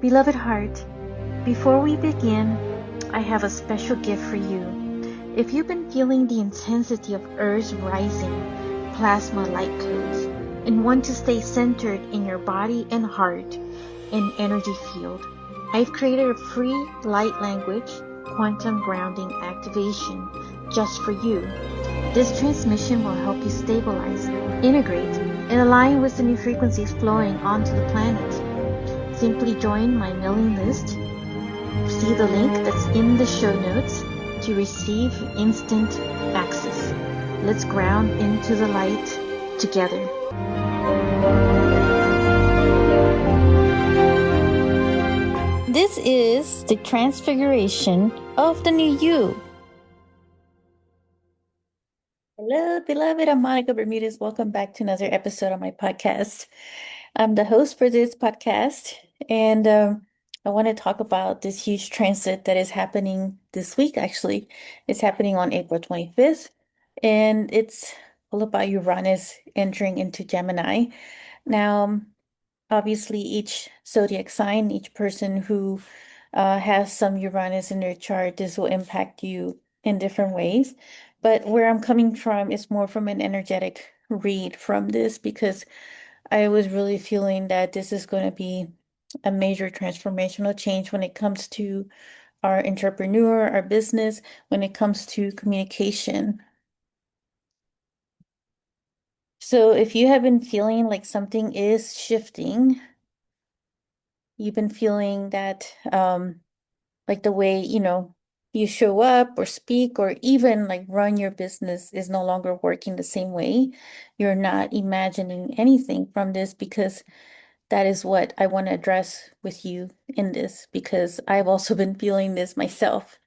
Beloved heart, before we begin, I have a special gift for you. If you've been feeling the intensity of Earth's rising plasma light codes and want to stay centered in your body and heart and energy field, I've created a free light language quantum grounding activation just for you. This transmission will help you stabilize, integrate, and align with the new frequencies flowing onto the planet. Simply join my mailing list. See the link that's in the show notes to receive instant access. Let's ground into the light together. This is the transfiguration of the new you. Hello, beloved. I'm Monica Bermudez. Welcome back to another episode of my podcast. I'm the host for this podcast, and I want to talk about this huge transit that is happening this week, actually. It's happening on April 25th, and it's all about Uranus entering into Gemini. Now, obviously, each zodiac sign, each person who has some Uranus in their chart, this will impact you in different ways. But where I'm coming from is more from an energetic read from this because I was really feeling that this is going to be a major transformational change when it comes to our entrepreneur, our business, when it comes to communication. So if you have been feeling like something is shifting, you've been feeling that like the way, you show up or speak or even like run your business is no longer working the same way. You're not imagining anything from this because that is what I want to address with you in this because I've also been feeling this myself.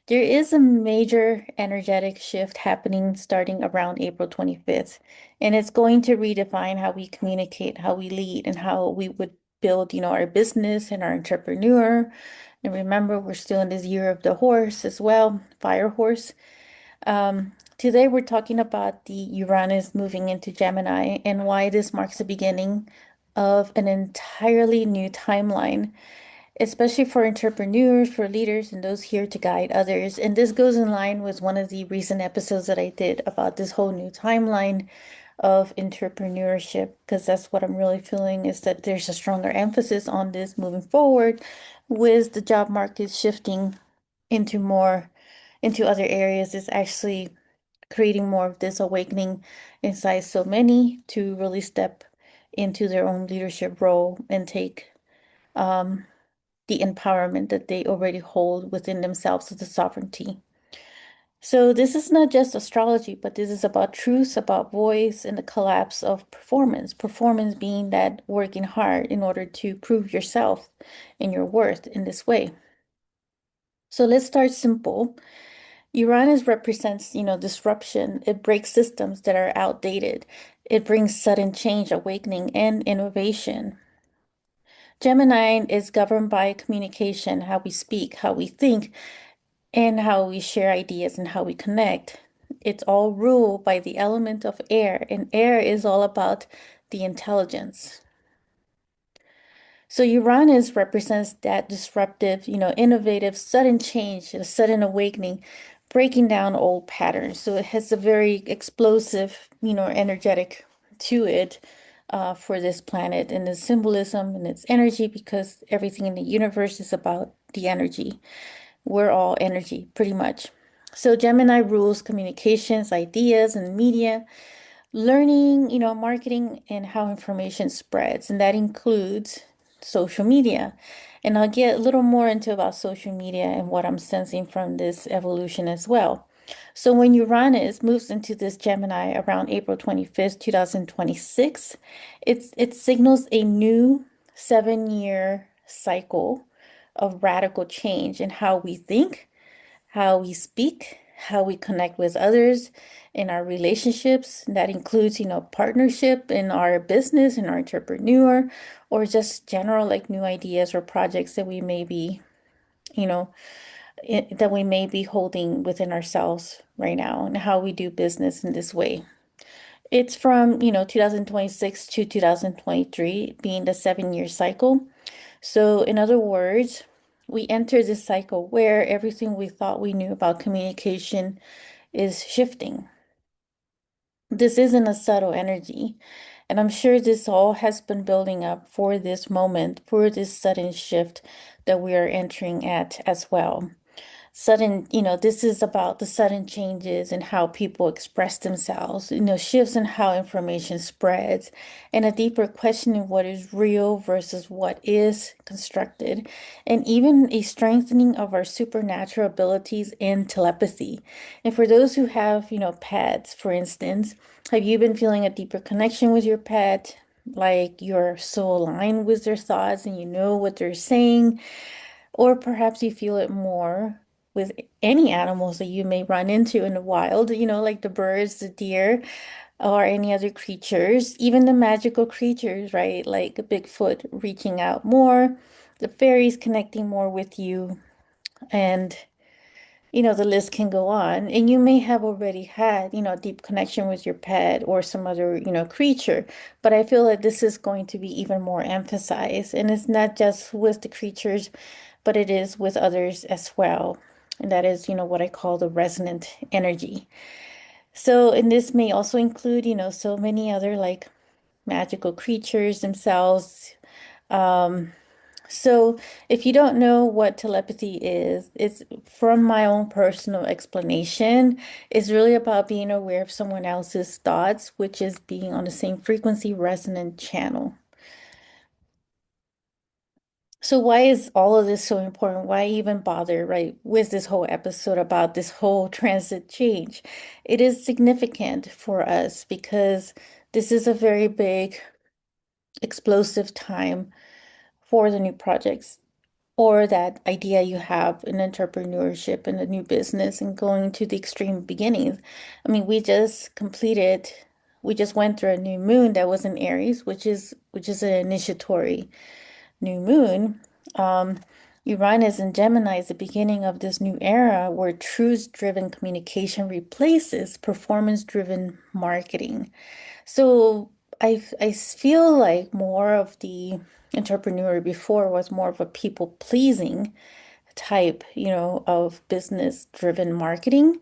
There is a major energetic shift happening starting around April 25th, and it's going to redefine how we communicate, how we lead, and how we would build, our business and our entrepreneur. And remember, we're still in this year of the horse as well, fire horse. Today, we're talking about the Uranus moving into Gemini and why this marks the beginning of an entirely new timeline, especially for entrepreneurs, for leaders, and those here to guide others. And this goes in line with one of the recent episodes that I did about this whole new timeline of entrepreneurship, because that's what I'm really feeling is that there's a stronger emphasis on this moving forward with the job market shifting into other areas. It's actually creating more of this awakening inside so many to really step into their own leadership role and take the empowerment that they already hold within themselves as the sovereignty. So this is not just astrology, but this is about truth, about voice, and the collapse of performance. Performance being that working hard in order to prove yourself and your worth in this way. So let's start simple. Uranus represents, disruption. It breaks systems that are outdated. It brings sudden change, awakening, and innovation. Gemini is governed by communication, how we speak, how we think, and how we share ideas and how we connect. It's all ruled by the element of air, and air is all about the intelligence. So Uranus represents that disruptive, innovative, sudden change, a sudden awakening, breaking down old patterns. So it has a very explosive, energetic to it for this planet and the symbolism and its energy because everything in the universe is about the energy. We're all energy, pretty much. So Gemini rules communications, ideas, and media, learning, marketing, and how information spreads. And that includes social media. And I'll get a little more into about social media and what I'm sensing from this evolution as well. So when Uranus moves into this Gemini around April 25th, 2026, it signals a new 7-year cycle of radical change in how we think, how we speak, how we connect with others in our relationships. That includes, partnership in our business, in our entrepreneur, or just general like new ideas or projects that we may be, you know, that we may be holding within ourselves right now and how we do business in this way. It's from, 2026 to 2023 being the 7-year cycle. So, in other words, we enter this cycle where everything we thought we knew about communication is shifting. This isn't a subtle energy. And I'm sure this all has been building up for this moment, for this sudden shift that we are entering at as well. Sudden, this is about the sudden changes in how people express themselves, shifts in how information spreads, and a deeper questioning what is real versus what is constructed, and even a strengthening of our supernatural abilities in telepathy. And for those who have, pets, for instance, have you been feeling a deeper connection with your pet? Like you're so aligned with their thoughts and you know what they're saying? Or perhaps you feel it more with any animals that you may run into in the wild, like the birds, the deer, or any other creatures, even the magical creatures, right? Like a Bigfoot reaching out more, the fairies connecting more with you, and the list can go on. And you may have already had, a deep connection with your pet or some other, creature. But I feel that this is going to be even more emphasized. And it's not just with the creatures, but it is with others as well. And that is, what I call the resonant energy. So, and this may also include, so many other like magical creatures themselves. Um, so, if you don't know what telepathy is, it's from my own personal explanation. It's really about being aware of someone else's thoughts, which is being on the same frequency resonant channel. So, why is all of this so important? Why even bother, right, with this whole episode about this whole transit change? It is significant for us because this is a very big, explosive time for the new projects or that idea you have in entrepreneurship and a new business and going to the extreme beginnings. I mean, we just went through a new moon that was in Aries, which is an initiatory new moon. Um, Uranus and Gemini is the beginning of this new era where truth-driven communication replaces performance-driven marketing. So I feel like more of the entrepreneur before was more of a people-pleasing type, of business-driven marketing.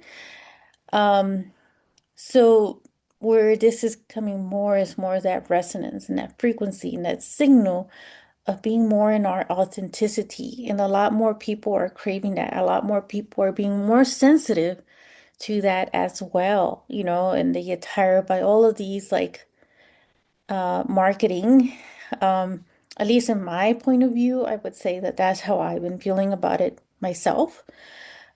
Um, so where this is coming more is more that resonance and that frequency and that signal of being more in our authenticity. And a lot more people are craving that. A lot more people are being more sensitive to that as well, and they get tired by all of these like marketing. Um, at least in my point of view, I would say that that's how I've been feeling about it myself.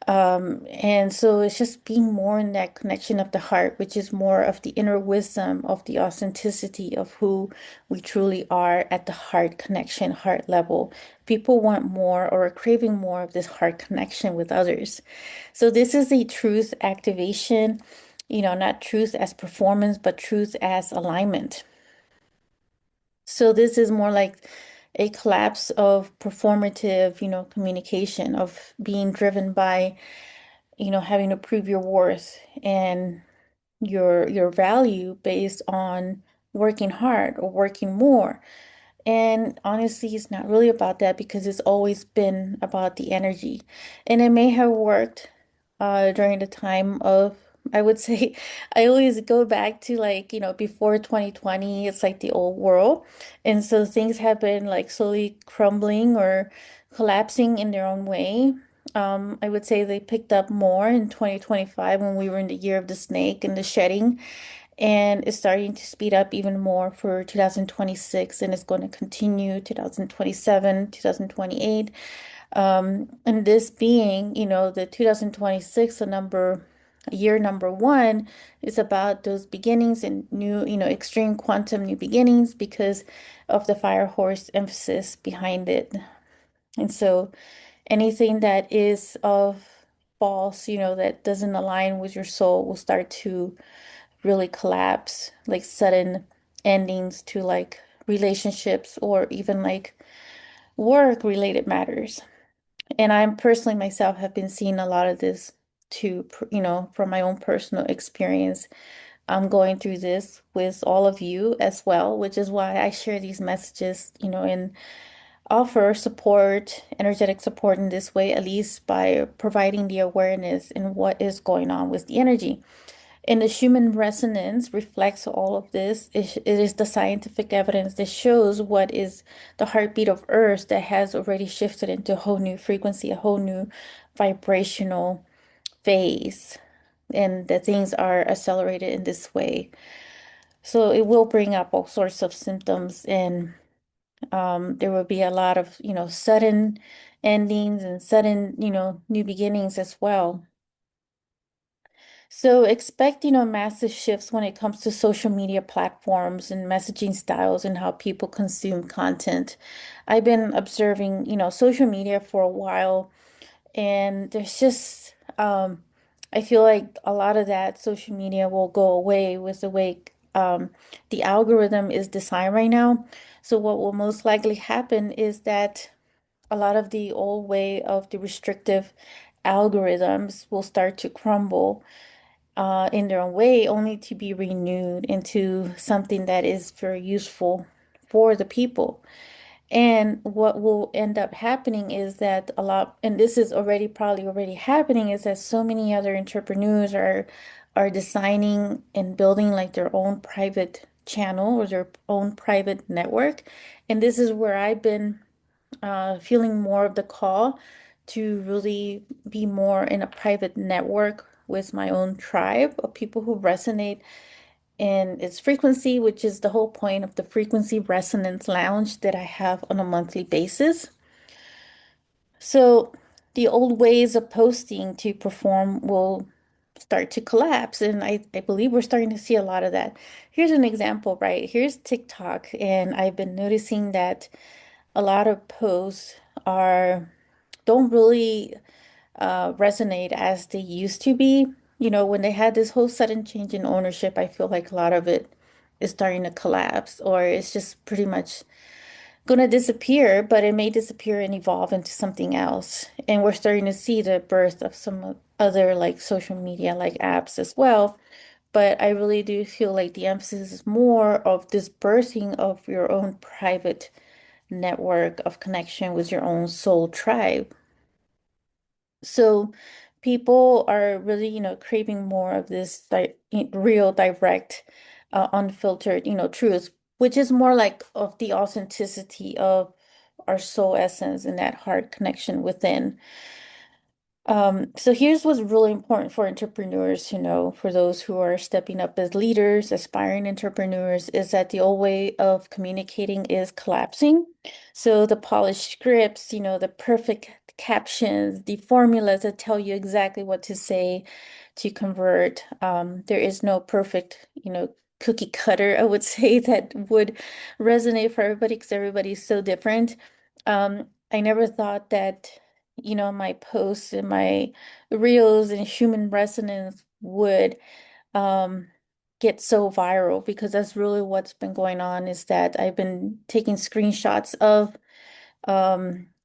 And so it's just being more in that connection of the heart, which is more of the inner wisdom of the authenticity of who we truly are at the heart connection, heart level. People want more or are craving more of this heart connection with others. So this is a truth activation, not truth as performance, but truth as alignment. So this is more like a collapse of performative, communication, of being driven by having to prove your worth and your value based on working hard or working more. And honestly, it's not really about that because it's always been about the energy. And it may have worked during the time of, I would say, I always go back to like, before 2020, it's like the old world. And so things have been like slowly crumbling or collapsing in their own way. I would say they picked up more in 2025 when we were in the year of the snake and the shedding. And it's starting to speed up even more for 2026, and it's going to continue 2027, 2028. And this being, the 2026, year number one is about those beginnings and new, extreme quantum new beginnings because of the fire horse emphasis behind it. And so anything that is of false, that doesn't align with your soul will start to really collapse, like sudden endings to like relationships or even like work related matters. And I personally myself have been seeing a lot of this too, from my own personal experience. I'm going through this with all of you as well, which is why I share these messages, in offer support, energetic support in this way, at least by providing the awareness in what is going on with the energy. And the Schumann resonance reflects all of this. It is the scientific evidence that shows what is the heartbeat of Earth that has already shifted into a whole new frequency, a whole new vibrational phase, and that things are accelerated in this way. So it will bring up all sorts of symptoms, and there will be a lot of, sudden endings and sudden, new beginnings as well. So expect, massive shifts when it comes to social media platforms and messaging styles and how people consume content. I've been observing, social media for a while, and there's just, I feel like a lot of that social media will go away with the way the algorithm is designed right now. So what will most likely happen is that a lot of the old way of the restrictive algorithms will start to crumble in their own way, only to be renewed into something that is very useful for the people. And what will end up happening is that a lot, and this is already probably already happening, is that so many other entrepreneurs are designing and building like their own private channel or their own private network. And this is where I've been feeling more of the call to really be more in a private network with my own tribe of people who resonate in its frequency, which is the whole point of the frequency resonance lounge that I have on a monthly basis. So the old ways of posting to perform will start to collapse. And I believe we're starting to see a lot of that. Here's an example, right? Here's TikTok. And I've been noticing that a lot of posts are don't really resonate as they used to be. When they had this whole sudden change in ownership, I feel like a lot of it is starting to collapse, or it's just pretty much going to disappear, but it may disappear and evolve into something else. And we're starting to see the birth of some other like social media like apps as well. But I really do feel like the emphasis is more of this birthing of your own private network of connection with your own soul tribe. So people are really, craving more of this real, direct, unfiltered, truth, which is more like of the authenticity of our soul essence and that heart connection within. So here's what's really important for entrepreneurs to know, for those who are stepping up as leaders, aspiring entrepreneurs, is that the old way of communicating is collapsing. So the polished scripts, the perfect captions, the formulas that tell you exactly what to say to convert. There is no perfect, cookie cutter, I would say, that would resonate for everybody because everybody's so different. I never thought that my posts and my reels and human resonance would um, get so viral, because that's really what's been going on, is that I've been taking screenshots of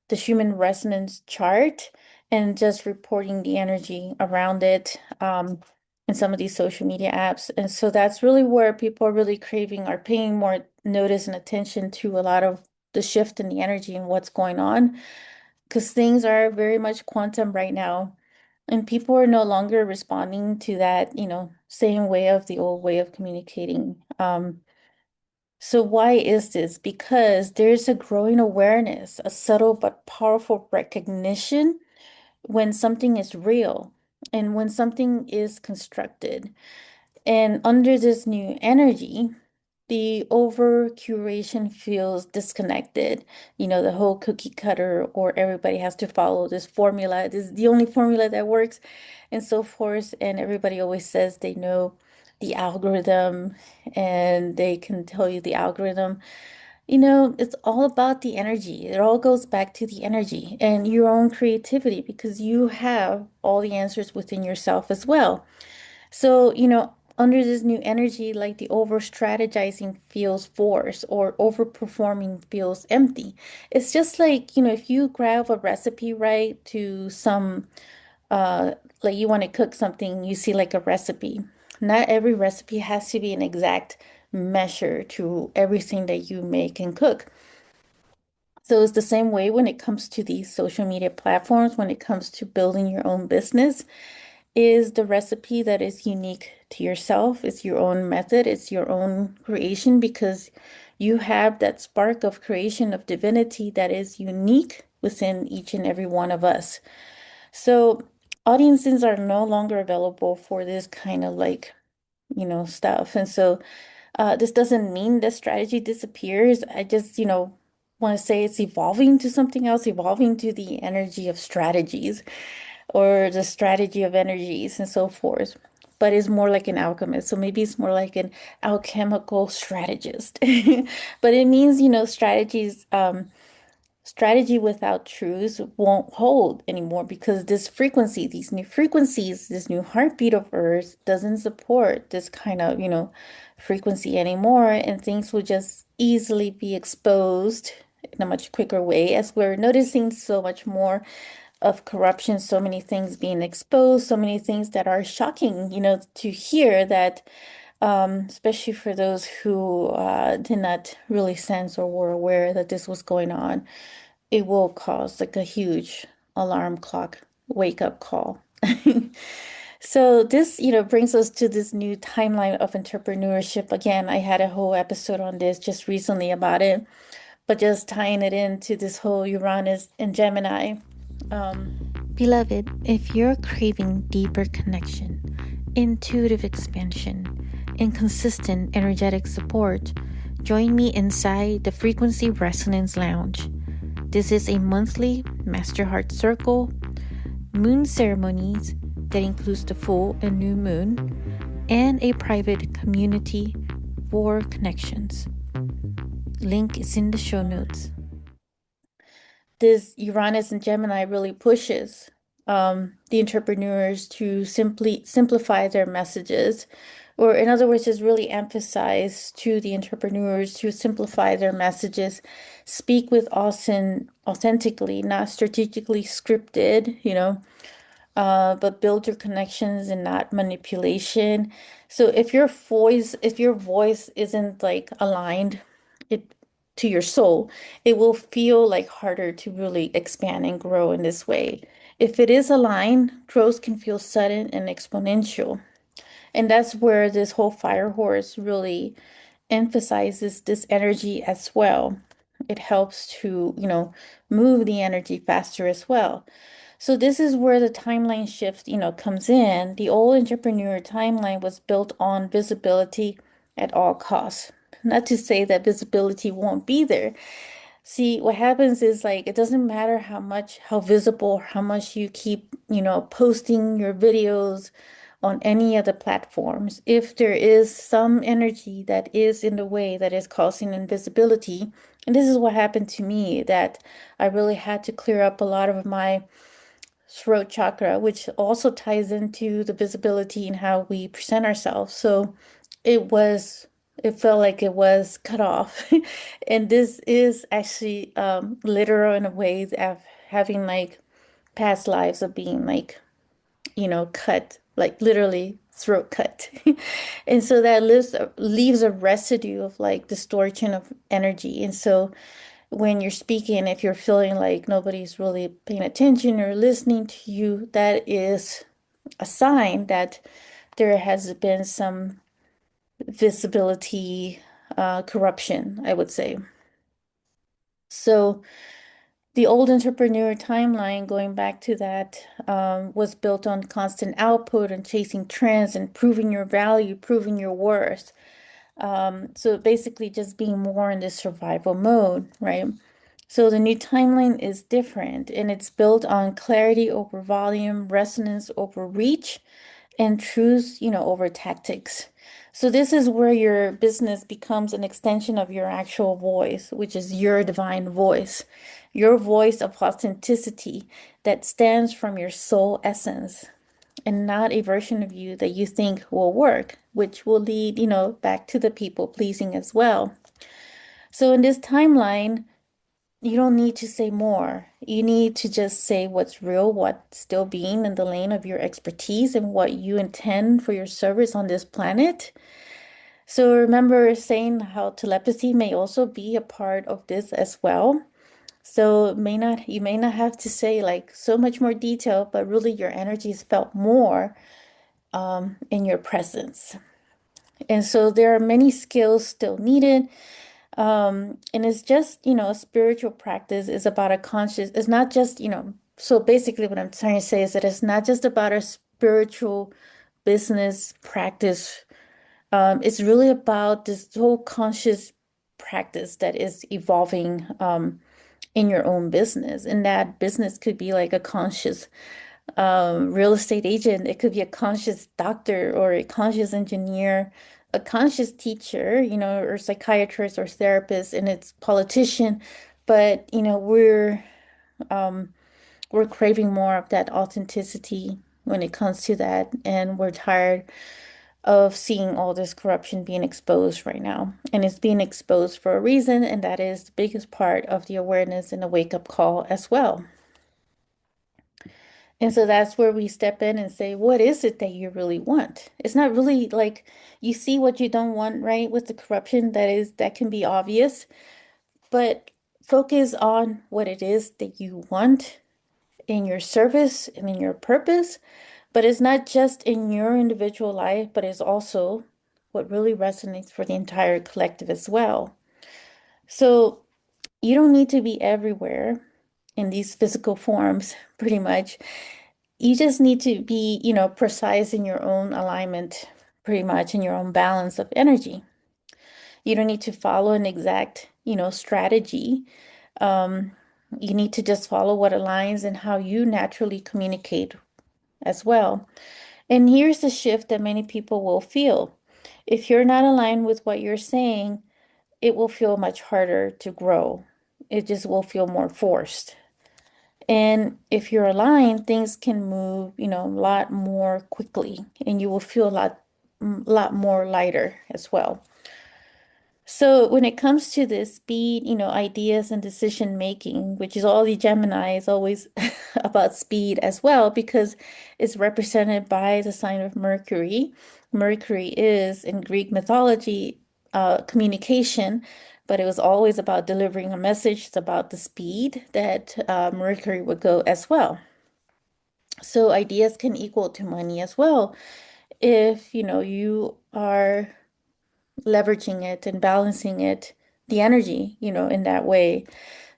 the human resonance chart and just reporting the energy around it in some of these social media apps. And so that's really where people are really craving, are paying more notice and attention to a lot of the shift in the energy and what's going on, because things are very much quantum right now. And people are no longer responding to that, same way of the old way of communicating. So why is this? Because there's a growing awareness, a subtle but powerful recognition when something is real and when something is constructed. And under this new energy, the over curation feels disconnected. The whole cookie cutter, or everybody has to follow this formula. This is the only formula that works, and so forth. And everybody always says they know the algorithm and they can tell you the algorithm. It's all about the energy. It all goes back to the energy and your own creativity, because you have all the answers within yourself as well. So, under this new energy, like the over strategizing feels forced or overperforming feels empty. It's just like, if you grab a recipe, right, to some, like you want to cook something, you see like a recipe. Not every recipe has to be an exact measure to everything that you make and cook. So it's the same way when it comes to these social media platforms, when it comes to building your own business, is the recipe that is unique to yourself. It's your own method, it's your own creation because you have that spark of creation of divinity that is unique within each and every one of us. So audiences are no longer available for this kind of like, stuff. And so this doesn't mean the strategy disappears. I just, want to say it's evolving to something else, evolving to the energy of strategies or the strategy of energies and so forth. But it's more like an alchemist. So maybe it's more like an alchemical strategist. But it means, strategy without truths won't hold anymore because this frequency, these new frequencies, this new heartbeat of Earth doesn't support this kind of, frequency anymore. And things will just easily be exposed in a much quicker way as we're noticing so much more of corruption, so many things being exposed, so many things that are shocking, to hear that, especially for those who did not really sense or were aware that this was going on, it will cause like a huge alarm clock wake up call. So this, brings us to this new timeline of entrepreneurship. Again, I had a whole episode on this just recently about it, but just tying it into this whole Uranus and Gemini. Beloved, if you're craving deeper connection, intuitive expansion, and consistent energetic support, join me inside the Frequency Resonance Lounge. This is a monthly MasterHeart Circle, moon ceremonies that includes the full and new moon, and a private community for connections. Link is in the show notes. This Uranus and Gemini really pushes the entrepreneurs to simply simplify their messages, or in other words, just really emphasize to the entrepreneurs to simplify their messages, speak with authentically, not strategically scripted, but build your connections and not manipulation. So if your voice isn't like aligned it to your soul, it will feel like harder to really expand and grow in this way. If it is aligned, growth can feel sudden and exponential. And that's where this whole fire horse really emphasizes this energy as well. It helps to, move the energy faster as well. So this is where the timeline shift, comes in. The old entrepreneur timeline was built on visibility at all costs. Not to say that visibility won't be there. See, what happens is like it doesn't matter how visible, how much you keep, posting your videos on any of the platforms. If there is some energy that is in the way that is causing invisibility, and this is what happened to me, that I really had to clear up a lot of my throat chakra, which also ties into the visibility and how we present ourselves. So it was, it felt like it was cut off. And this is actually literal in a way of having like past lives of being like, cut, like literally throat cut. And so that leaves a residue of like distortion of energy. And so when you're speaking, if you're feeling like nobody's really paying attention or listening to you, that is a sign that there has been some visibility corruption, I would say. So the old entrepreneur timeline, going back to that, was built on constant output and chasing trends and proving your value, proving your worth. So basically just being more in this survival mode, right? So the new timeline is different and it's built on clarity over volume, resonance over reach, and truth, over tactics. So this is where your business becomes an extension of your actual voice, which is your divine voice, your voice of authenticity that stands from your soul essence and not a version of you that you think will work, which will lead, back to the people pleasing as well. So in this timeline, you don't need to say more. You need to just say what's real, what's still being in the lane of your expertise and what you intend for your service on this planet. So remember saying how telepathy may also be a part of this as well. So you may not have to say like so much more detail, but really your energy is felt more in your presence. And so there are many skills still needed. And it's just, a spiritual practice is about a conscious, it's not just, so basically what I'm trying to say is that it's not just about a spiritual business practice. It's really about this whole conscious practice that is evolving in your own business. And that business could be like a conscious real estate agent. It could be a conscious doctor or a conscious engineer, a conscious teacher, or psychiatrist or therapist, and it's politician. But, we're craving more of that authenticity when it comes to that, and we're tired of seeing all this corruption being exposed right now. And it's being exposed for a reason, and that is the biggest part of the awareness and the wake-up call as well. And so that's where we step in and say, what is it that you really want? It's not really like you see what you don't want, right? With the corruption that can be obvious, but focus on what it is that you want in your service and in your purpose. But it's not just in your individual life, but it's also what really resonates for the entire collective as well. So you don't need to be everywhere in these physical forms, pretty much. You just need to be, precise in your own alignment, pretty much in your own balance of energy. You don't need to follow an exact, strategy. Um, you need to just follow what aligns and how you naturally communicate as well. And here's the shift that many people will feel. If you're not aligned with what you're saying, it will feel much harder to grow. It just will feel more forced. And if you're aligned, things can move, a lot more quickly, and you will feel lot more lighter as well. So when it comes to this speed, ideas and decision making, which is all the Gemini is always about speed as well, because it's represented by the sign of Mercury. Mercury is in Greek mythology, communication, but it was always about delivering a message. It's about the speed that Mercury would go as well. So ideas can equal to money as well if, you are leveraging it and balancing it, the energy, in that way.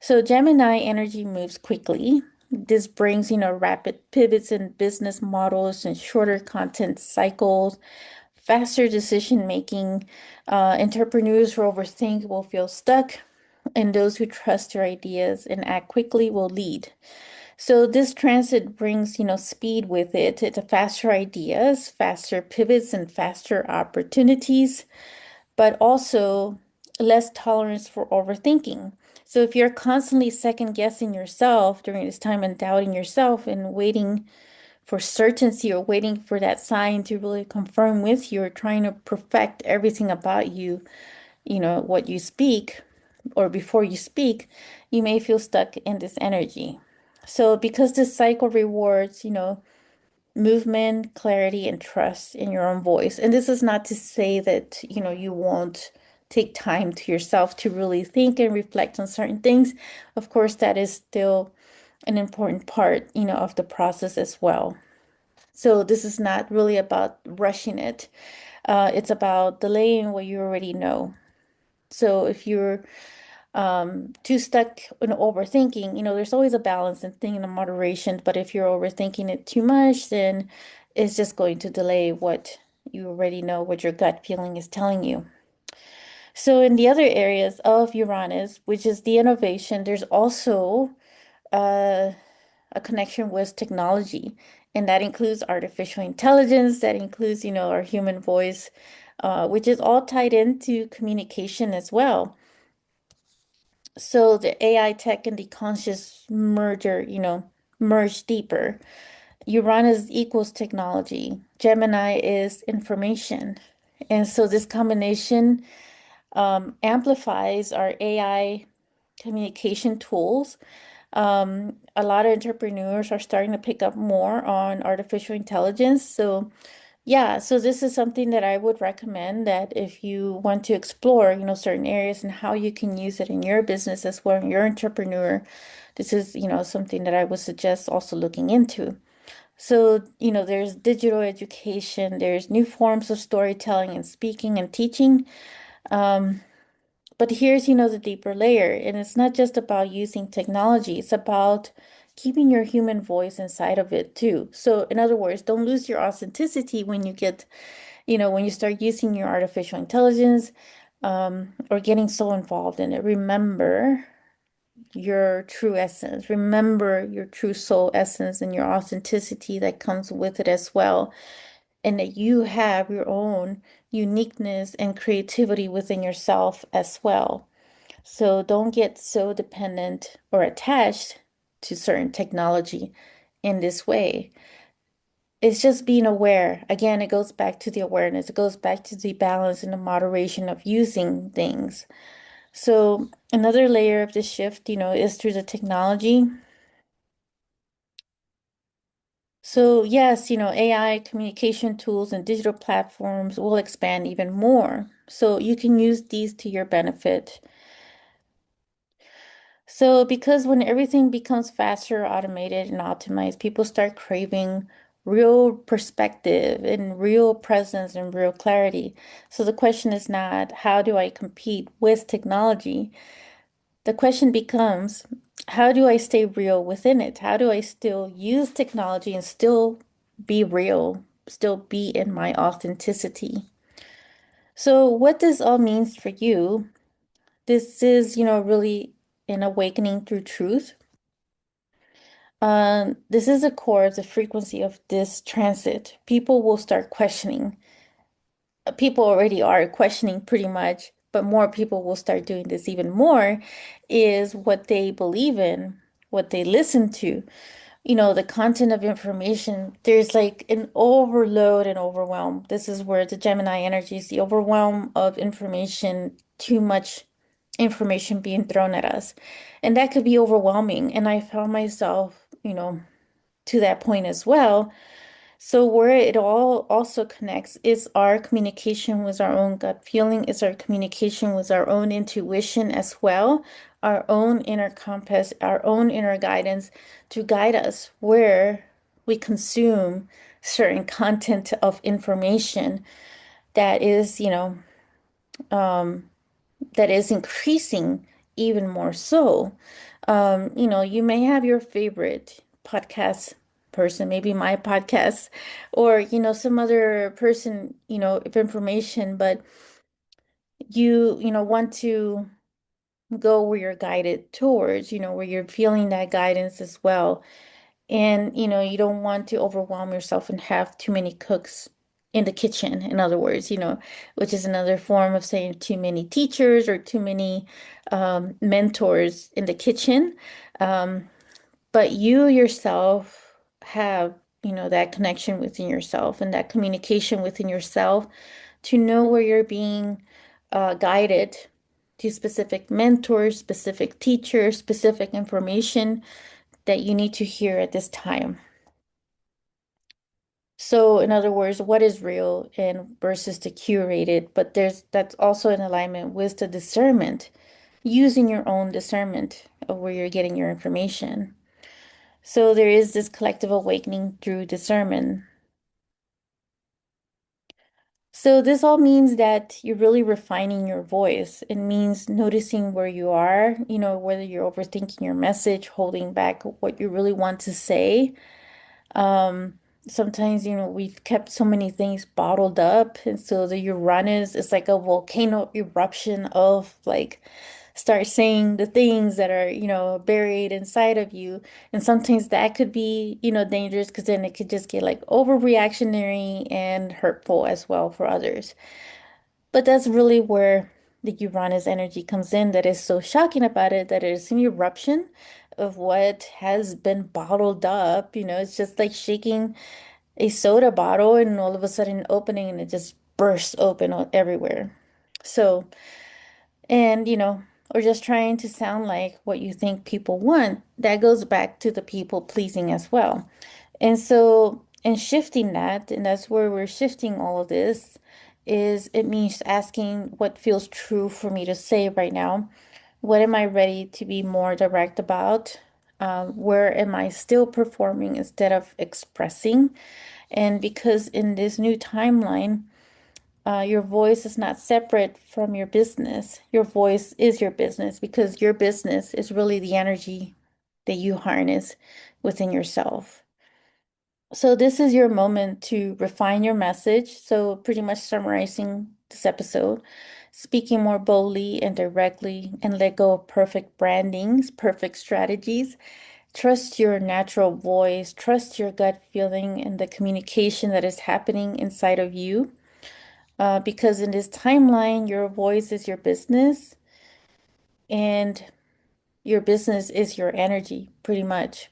So Gemini energy moves quickly. This brings, rapid pivots in business models and shorter content cycles, faster decision making. Entrepreneurs who overthink will feel stuck, and those who trust their ideas and act quickly will lead. So this transit brings, speed with it. It's a faster ideas, faster pivots, and faster opportunities, but also less tolerance for overthinking. So if you're constantly second guessing yourself during this time and doubting yourself and waiting for certainty or waiting for that sign to really confirm with you or trying to perfect everything about you, what you speak or before you speak, you may feel stuck in this energy. So because this cycle rewards, movement, clarity, and trust in your own voice. And this is not to say that, you won't take time to yourself to really think and reflect on certain things. Of course, that is still an important part, of the process as well. So this is not really about rushing it. It's about delaying what you already know. So if you're too stuck in overthinking, there's always a balance and thing in a moderation, but if you're overthinking it too much, then it's just going to delay what you already know, what your gut feeling is telling you. So in the other areas of Uranus, which is the innovation, there's also uh, a connection with technology, and that includes artificial intelligence, that includes, our human voice, which is all tied into communication as well. So the AI tech and the conscious merger, merge deeper. Uranus equals technology. Gemini is information. And so this combination amplifies our AI communication tools. A lot of entrepreneurs are starting to pick up more on artificial intelligence. So Yeah, so this is something that I would recommend that if you want to explore, certain areas and how you can use it in your business as well, you're an entrepreneur, this is, something that I would suggest also looking into. So, there's digital education, there's new forms of storytelling and speaking and teaching. Um, but here's, the deeper layer, and it's not just about using technology, it's about keeping your human voice inside of it too. So, in other words, don't lose your authenticity when you get, when you start using your artificial intelligence, or getting so involved in it. Remember your true essence. Remember your true soul essence and your authenticity that comes with it as well. And that you have your own uniqueness and creativity within yourself as well. So don't get so dependent or attached to certain technology in this way. It's just being aware. Again, it goes back to the awareness. It goes back to the balance and the moderation of using things. So another layer of this shift, is through the technology. So yes, AI communication tools and digital platforms will expand even more. So you can use these to your benefit. So because when everything becomes faster, automated, and optimized, people start craving real perspective and real presence and real clarity. So the question is not, how do I compete with technology? The question becomes, how do I stay real within it? How do I still use technology and still be real, still be in my authenticity? So, what this all means for you, this is, really an awakening through truth. This is the core of the frequency of this transit. People will start questioning. People already are questioning pretty much, but more people will start doing this even more, is what they believe in, what they listen to, the content of information. There's like an overload and overwhelm. This is where the Gemini energy is the overwhelm of information, too much information being thrown at us. And that could be overwhelming. And I found myself, to that point as well. So where it all also connects is our communication with our own gut feeling, is our communication with our own intuition as well, our own inner compass, our own inner guidance to guide us where we consume certain content of information that is, that is increasing even more so. You may have your favorite podcast person, maybe my podcast, or, some other person, of information, but want to go where you're guided towards, where you're feeling that guidance as well. And, you don't want to overwhelm yourself and have too many cooks in the kitchen, in other words, which is another form of saying too many teachers or too many mentors in the kitchen. Um, but you yourself have, that connection within yourself and that communication within yourself to know where you're being guided to specific mentors, specific teachers, specific information that you need to hear at this time. So, in other words, what is real and versus the curated, but that's also in alignment with the discernment, using your own discernment of where you're getting your information. So there is this collective awakening through discernment. So this all means that you're really refining your voice. It means noticing where you are, whether you're overthinking your message, holding back what you really want to say. Um, Sometimes, we've kept so many things bottled up, and so the Uranus is like a volcano eruption of like start saying the things that are, buried inside of you. And sometimes that could be, dangerous because then it could just get like overreactionary and hurtful as well for others. But that's really where the Uranus energy comes in that is so shocking about it, that it is an eruption of what has been bottled up. It's just like shaking a soda bottle and all of a sudden opening and it just bursts open everywhere. So, and or just trying to sound like what you think people want, that goes back to the people pleasing as well. And so And shifting that, and that's where we're shifting all of this, is it means asking what feels true for me to say right now. What am I ready to be more direct about? Where am I still performing instead of expressing? And because in this new timeline, your voice is not separate from your business. Your voice is your business because your business is really the energy that you harness within yourself. So, this is your moment to refine your message. So, pretty much summarizing this episode, speaking more boldly and directly, and let go of perfect brandings, perfect strategies. Trust your natural voice, trust your gut feeling, and the communication that is happening inside of you. Because in this timeline, your voice is your business, and your business is your energy, pretty much.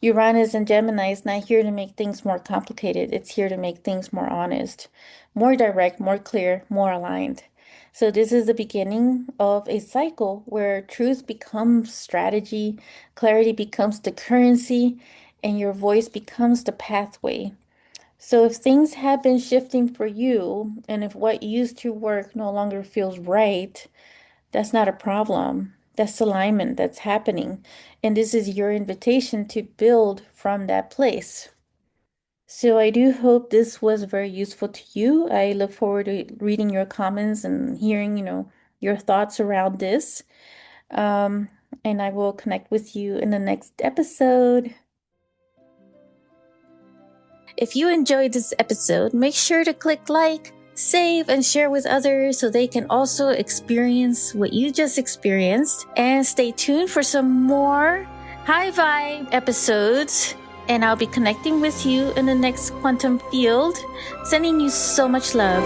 Uranus and Gemini is not here to make things more complicated. It's here to make things more honest, more direct, more clear, more aligned. So, this is the beginning of a cycle where truth becomes strategy, clarity becomes the currency, and your voice becomes the pathway. So, if things have been shifting for you, and if what used to work no longer feels right, that's not a problem. That's alignment that's happening. And this is your invitation to build from that place. So I do hope this was very useful to you. I look forward to reading your comments and hearing, your thoughts around this. Um, and I will connect with you in the next episode. If you enjoyed this episode, make sure to click like, save, and share with others so they can also experience what you just experienced. And stay tuned for some more high vibe episodes. And I'll be connecting with you in the next quantum field. Sending you so much love.